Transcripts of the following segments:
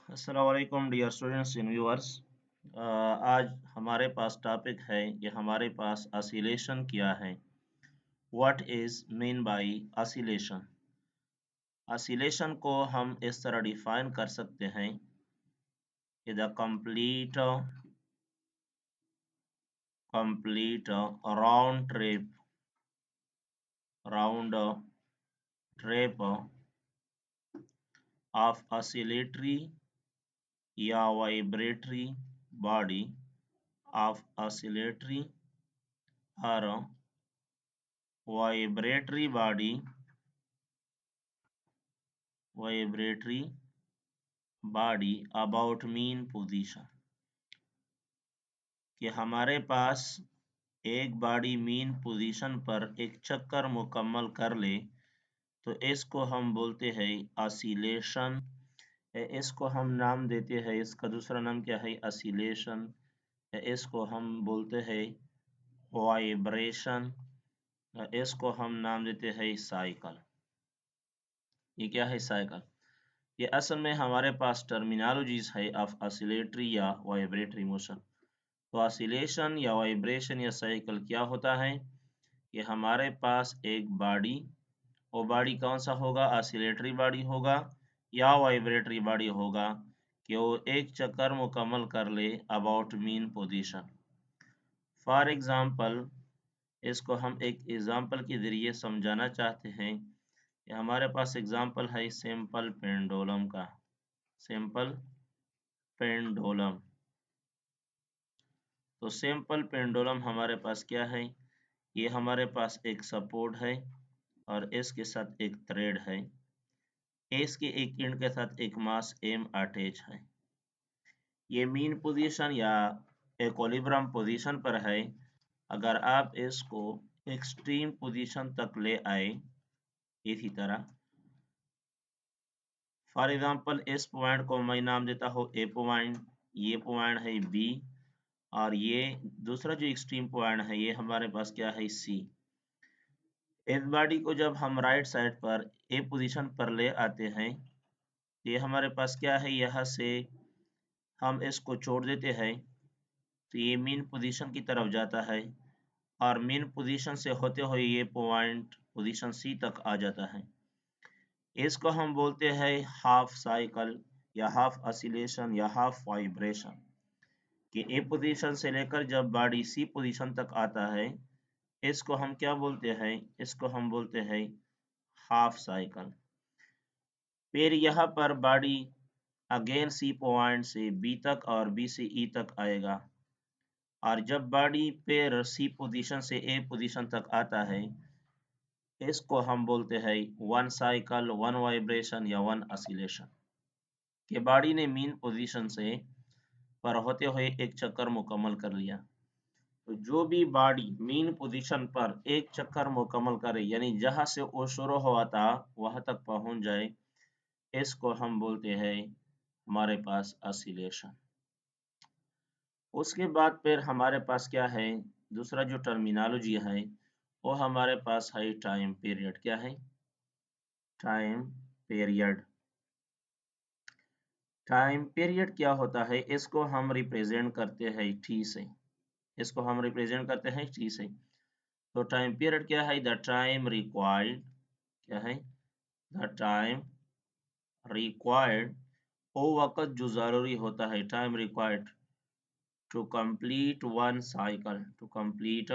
अस्सलामुअलैकुम dear students and viewers. आज हमारे पास टॉपिक है कि हमारे पास ऑसिलेशन क्या है। What is mean by oscillation. Oscillation को हम इस तरह डिफाइन कर सकते हैं कि the complete round trip of oscillatory या वाइब्रेटरी बॉडी ऑफ ऑसिलेटरी और vibratory body about mean position. कि हमारे पास एक बॉडी मीन पोजीशन पर एक चक्कर मुकम्मल कर ले तो इसको हम बोलते हैं ऑसिलेशन। इसको हम नाम देते हैं, इसका दूसरा नाम क्या है, ऑसिलेशन। इसको हम बोलते हैं वाइब्रेशन। इसको हम नाम देते हैं साइकिल। ये क्या है, साइकिल। ये असल में हमारे पास टर्मिनोलॉजीज है ऑफ ऑसिलेटरी या वाइब्रेटरी मोशन। तो ऑसिलेशन या वाइब्रेशन या साइकिल क्या होता है कि हमारे पास एक बॉडी, वो बॉडी कौन सा होगा, ऑसिलेटरी बॉडी होगा या वाइब्रेटरी बॉडी होगा, कि वो एक चक्कर मुकम्मल कर ले about mean position. For example, इसको हम एक एग्जांपल के जरिए समझाना चाहते हैं कि हमारे पास एग्जांपल है सिंपल पेंडुलम का। Simple pendulum. तो सिंपल पेंडुलम हमारे पास क्या है, ये हमारे पास एक सपोर्ट है और इसके साथ एक थ्रेड है। इसके एक एंड के साथ एक मास एम अटैच है। ये मीन पोजीशन या इक्विलिब्रियम पोजीशन पर है। अगर आप इसको एक्सट्रीम पोजीशन तक ले आए इसी तरह, फॉर एग्जांपल इस पॉइंट को मैं नाम देता हूँ ए पॉइंट, ये पॉइंट है बी, और ये दूसरा जो एक्सट्रीम पॉइंट है ये हमारे पास क्या है, सी। इस बॉडी को जब हम राइट साइड पर ए पोजीशन पर ले आते हैं तो ये हमारे पास क्या है, यहाँ से हम इसको छोड़ देते हैं तो ये मेन पोजीशन की तरफ जाता है और मेन पोजीशन से होते हुए ये पॉइंट पोजीशन सी तक आ जाता है। इसको हम बोलते हैं हाफ साइकिल या हाफ ऑसिलेशन या हाफ वाइब्रेशन। कि ए पोजीशन से लेकर जब बॉडी सी पोजीशन तक आता है इसको हम क्या बोलते हैं, इसको हम बोलते हैं हाफ साइकिल। फिर यहाँ पर बॉडी अगेन सी पॉइंट से बी तक और बी से ई तक आएगा, और जब बॉडी फिर सी पोजीशन से ए पोजीशन तक आता है इसको हम बोलते हैं वन साइकिल, वन वाइब्रेशन या वन ऑसिलेशन। कि बॉडी ने मीन पोजीशन से पर होते हुए एक चक्कर मुकम्मल कर लिया। तो जो भी बॉडी मीन पोजीशन पर एक चक्कर मुकम्मल करे, यानी जहां से वो शुरू हुआ था वहां तक पहुंच जाए, इसको हम बोलते हैं हमारे पास ऑसिलेशन। उसके बाद फिर हमारे पास क्या है, दूसरा जो टर्मिनोलॉजी है वो हमारे पास है टाइम पीरियड। क्या है, टाइम पीरियड। टाइम पीरियड क्या होता है, इसको हम रिप्रेजेंट करते हैं टी से। इसको हम रिप्रेजेंट करते हैं टी से। तो टाइम पीरियड क्या है, द टाइम रिक्वायर्ड। क्या है, द टाइम रिक्वायर्ड, वो वक्त जो जरूरी होता है, time required to complete one cycle, to complete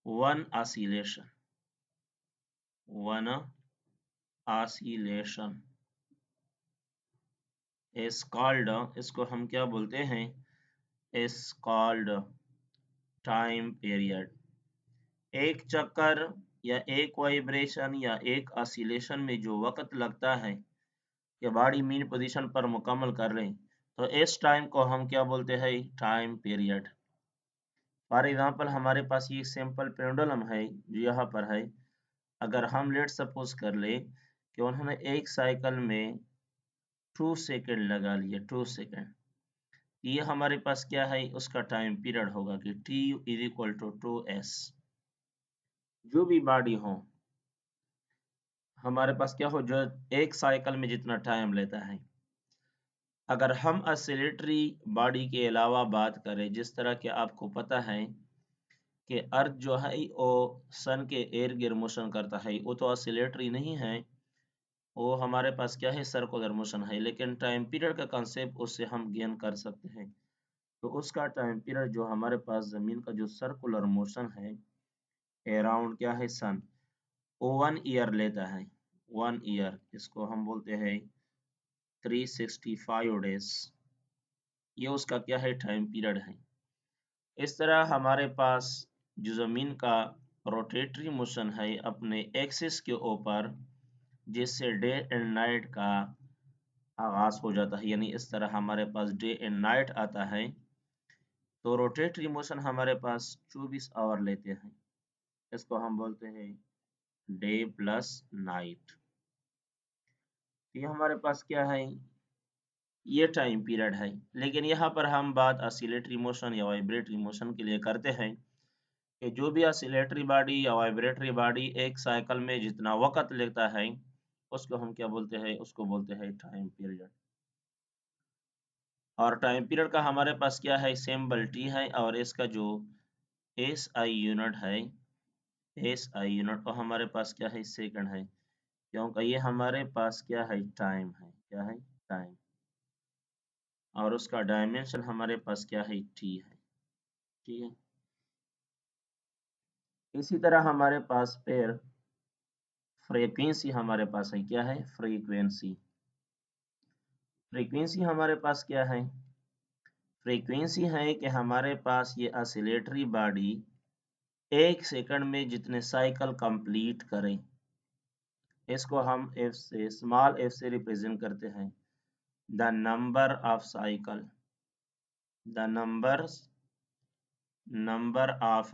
one oscillation, one oscillation is called, इसको हम क्या बोलते हैं, इज कॉल्ड टाइम पीरियड। एक चक्कर या एक वाइब्रेशन या एक ऑसिलेशन में जो वक्त लगता है कि बॉडी मीन पोजीशन पर मुकम्मल कर लें, तो इस टाइम को हम क्या बोलते हैं, टाइम पीरियड। फॉर एग्जांपल, हमारे पास ये सिंपल पेंडुलम है जो यहाँ पर है। अगर हम लेट सपोज कर ले कि उन्होंने एक साइकिल में 2 सेकेंड लगा लिए, 2 सेकेंड, ये हमारे पास क्या है, उसका टाइम पीरियड होगा कि t is equal to 2s। जो भी बॉडी हो हमारे पास क्या हो, जो एक साइकिल में जितना टाइम लेता है, अगर हम ऑसिलेटरी बॉडी के अलावा बात करें, जिस तरह के आपको पता है कि अर्थ जो है वो सन के इर्द गिर्द मोशन करता है, वो तो ऑसिलेटरी नहीं है, वो हमारे पास क्या है, सर्कुलर मोशन है। लेकिन टाइम पीरियड का कंसेप्ट उससे हम गेन कर सकते हैं। तो उसका टाइम पीरियड जो हमारे पास जमीन का जो सर्कुलर मोशन है अराउंड क्या है सन, वो 1 ईयर लेता है। 1 ईयर, इसको हम बोलते हैं 365 डेज। ये उसका क्या है, टाइम पीरियड है। इस तरह हमारे पास जो जमीन का रोटेटरी मोशन है अपने एक्सिस के ऊपर, जिससे डे एंड नाइट का आगाज हो जाता है, यानी इस तरह हमारे पास डे एंड नाइट आता है, तो रोटेटरी मोशन हमारे पास 24 आवर लेते हैं। इसको हम बोलते हैं डे प्लस नाइट। ये हमारे पास क्या है, ये टाइम पीरियड है। लेकिन यहाँ पर हम बात ऑसिलेटरी मोशन या वाइब्रेटरी मोशन के लिए करते हैं कि जो भी ऑसिलेटरी बॉडी या वाइब्रेटरी बॉडी एक साइकिल में जितना वक्त लेता है, उसको हम क्या बोलते हैं, उसको बोलते हैं टाइम पीरियड। और टाइम पीरियड का हमारे पास क्या है, सिंबल टी है, और इसका जो एस आई यूनिट है, एस आई यूनिट को हमारे पास क्या है, सेकंड है, क्योंकि ये हमारे पास क्या है, टाइम है। क्या है, टाइम। और उसका डायमेंशन हमारे पास क्या है, टी है। ठीक है। इसी तरह हमारे पास फिर फ्रीक्वेंसी हमारे पास है। क्या है, फ्रीक्वेंसी। फ्रीक्वेंसी हमारे पास क्या है, फ्रीक्वेंसी है कि हमारे पास ये ऑसिलेटरी बॉडी 1 सेकंड में जितने साइकिल कंप्लीट करें, इसको हम एफ से, स्मॉल एफ से रिप्रेजेंट करते हैं। The number of cycle, the number of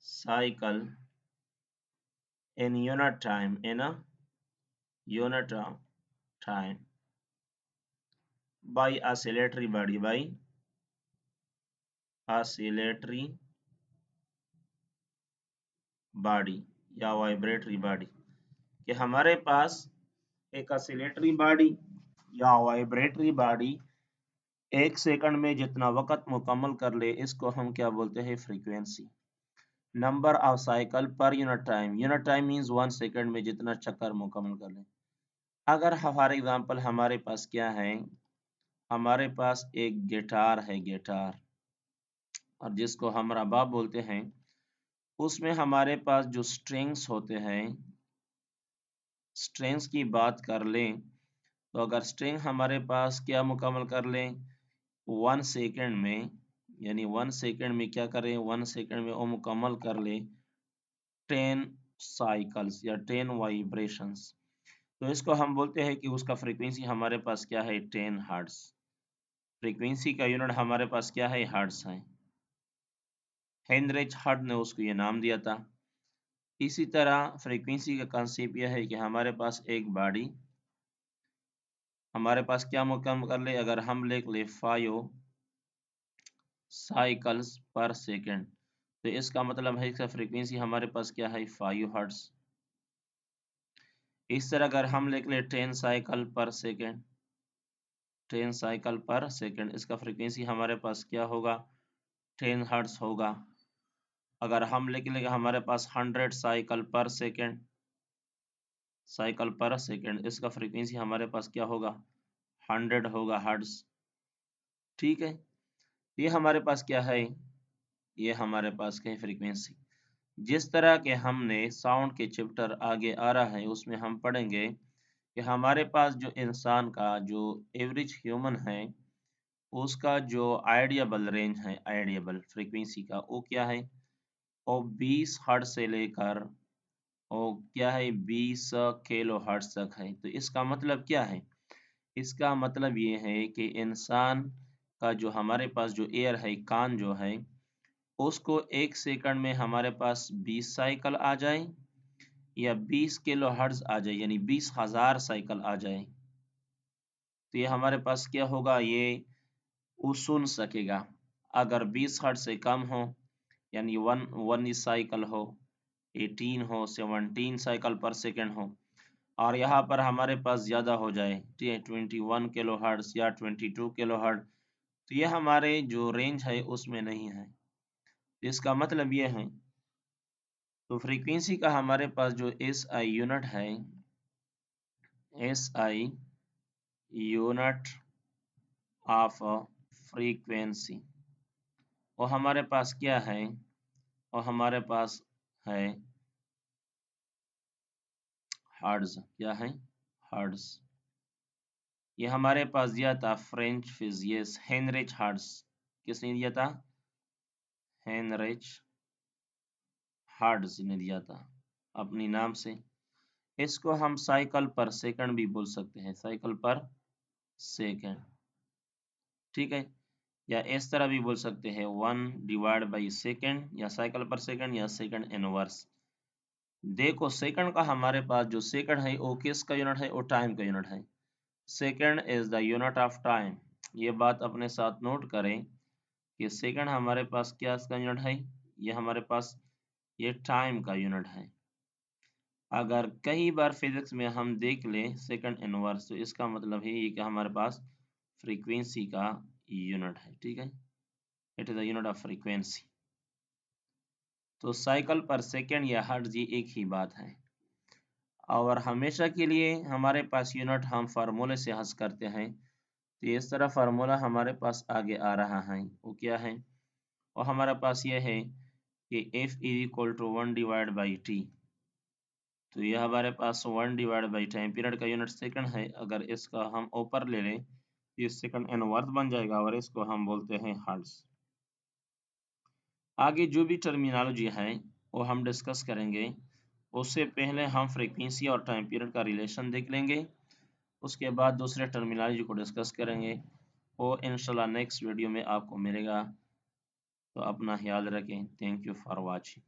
cycle in unit time, in a unit time by oscillatory body, by oscillatory body या वाइब्रेटरी बॉडी, कि हमारे पास एक ऑसिलेटरी बॉडी या वाइब्रेटरी बॉडी 1 सेकंड में जितना वक्त मुकम्मल कर ले, इसको हम क्या बोलते हैं, frequency. Number of cycle per unit time, unit time means 1 second में जितना चक्कर मुकम्मल कर ले। अगर फॉर एग्जांपल हमारे पास क्या है, हमारे पास एक गिटार है, गिटार, और जिसको हम रबाब बोलते हैं, उसमें हमारे पास जो स्ट्रिंग्स होते हैं, स्ट्रिंग्स की बात कर लें, तो अगर स्ट्रिंग हमारे पास क्या मुकम्मल कर लें 1 सेकंड में, यानी 1 सेकंड में क्या करें, 1 सेकंड में वो मुकम्मल कर ले 10 साइकिल्स या 10 वाइब्रेशंस, तो इसको हम बोलते हैं कि उसका फ्रीक्वेंसी हमारे पास क्या है, 10 हर्ट्ज। फ्रीक्वेंसी का यूनिट हमारे पास क्या है, हर्ट्ज है। हेनरिच हर्ट्ज ने उसको ये नाम दिया था। इसी तरह फ्रीक्वेंसी का कंसेप्ट यह है कि हमारे पास एक बॉडी हमारे पास क्या मुकम्मल कर ले, अगर हम लिख ले 5 साइकिल्स पर सेकेंड, तो इसका मतलब है इसका फ्रीक्वेंसी हमारे पास क्या है, 5 हर्ट्ज। इस तरह अगर हम लिख ले 10 साइकिल पर सेकेंड, 10 साइकिल पर सेकेंड, इसका फ्रीक्वेंसी हमारे पास क्या होगा, 10 हर्ट्ज होगा। अगर हम लिख लेंगे हमारे पास 100 साइकिल पर सेकेंड, साइकिल पर सेकेंड, इसका फ्रीक्वेंसी हमारे पास क्या होगा, 100 होगा, हर्ट्ज। ठीक है। ये हमारे पास क्या है, ये हमारे पास क्या है, फ्रीक्वेंसी। जिस तरह के हमने साउंड के चैप्टर आगे आ रहा है, उसमें हम पढ़ेंगे कि हमारे पास जो इंसान का जो एवरेज ह्यूमन है, उसका जो आइडियबल रेंज है, आइडियबल फ्रीक्वेंसी का, वो क्या है, वो 20 हर्ट्ज से लेकर वो क्या है, 20 किलो हर्ट्ज तक है। तो इसका मतलब क्या है, इसका मतलब ये है कि इंसान का जो हमारे पास जो एयर है, कान जो है, उसको 1 सेकंड में हमारे पास 20 साइकिल आ जाए या 20 किलो हर्ट्ज आ जाए, यानी 20,000 साइकिल आ जाए, तो ये हमारे पास क्या होगा, ये वो सुन सकेगा। अगर 20 हर्ट्ज से कम हो, यानी वन वन साइकिल हो, 18 हो, 17 साइकिल पर सेकेंड हो, और यहाँ पर हमारे पास ज़्यादा हो जाए, ठीक है, 21 किलो हर्ट्ज या 22 किलो हर्ट्ज, तो ये हमारे जो रेंज है उसमें नहीं है। इसका मतलब ये है, तो फ्रीक्वेंसी का हमारे पास जो SI यूनिट है, SI यूनिट ऑफ फ्रीक्वेंसी, वो हमारे पास क्या है, वो हमारे पास है हर्ट्ज। क्या है? हर्ट्ज। ये हमारे पास दिया था फ्रेंच फिजिसिस्ट हेनरिच हर्ट्ज। किसने दिया था? हेनरिच हर्ट्ज ने दिया था अपनी नाम से। इसको हम साइकिल पर सेकंड भी बोल सकते हैं, साइकिल पर सेकंड, ठीक है, या इस तरह भी बोल सकते हैं 1/सेकंड, या साइकिल पर सेकंड, या सेकंड इनवर्स। देखो सेकंड का हमारे पास जो सेकंड है वो किसका यूनिट है? वो टाइम का यूनिट है। Second is the unit of time. ये बात अपने साथ नोट करें कि सेकंड हमारे पास क्या इसका यूनिट है? ये हमारे पास ये टाइम का यूनिट है। अगर कई बार फिजिक्स में हम देख लें सेकंड इनवर्स, तो इसका मतलब है ये कि हमारे पास फ्रीक्वेंसी का यूनिट है, ठीक है, it is the unit of frequency. तो साइकिल पर सेकंड या हर्ट्ज ये एक ही बात है। और हमेशा के लिए हमारे पास यूनिट हम फार्मूले से हंस करते हैं, तो इस तरह फार्मूला हमारे पास आगे आ रहा है। वो क्या है? और हमारे पास ये है कि F is equal to 1/T। तो ये हमारे पास 1/, टाइम पीरियड का यूनिट सेकंड है। अगर इसका हम ऊपर ले लें तो ये सेकंड इनवर्स बन जाएगा और इसको हम बोलते हैं हर्ट्ज। आगे जो भी टर्मिनोलॉजी है वो हम डिस्कस करेंगे, उससे पहले हम फ्रीक्वेंसी और टाइम पीरियड का रिलेशन देख लेंगे, उसके बाद दूसरे टर्मिनोलॉजी को डिस्कस करेंगे। वो इंशाल्लाह नेक्स्ट वीडियो में आपको मिलेगा। तो अपना ख्याल रखें। Thank you for watching.